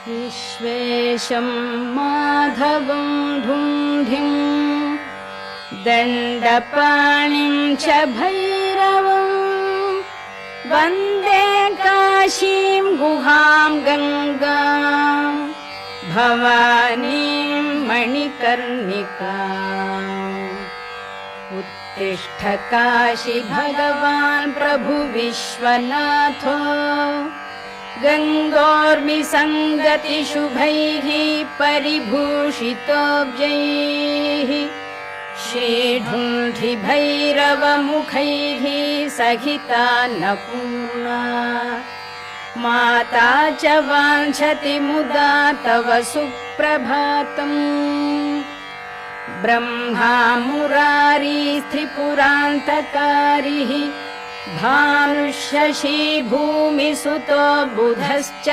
विश्वेशं माधवं ढुण्ढिं दण्डपाणिं च भैरवं वन्दे काशीं गुहां गङ्गां भवानीं मणिकर्णिकाम्। उत्तिष्ठ काशी भगवान् प्रभु विश्वनाथो गङ्गोर्मिसङ्गतिशुभैः परिभूषितोऽब्जैः श्रीढुण्ढिभैरवमुखैः सहितान्नपूर्णा माता च वाञ्छति मुदा तव सुप्रभातम्। ब्रह्मा मुरारी त्रिपुरान्तकारिः भानुशशी भूमिसुतो बुधश्च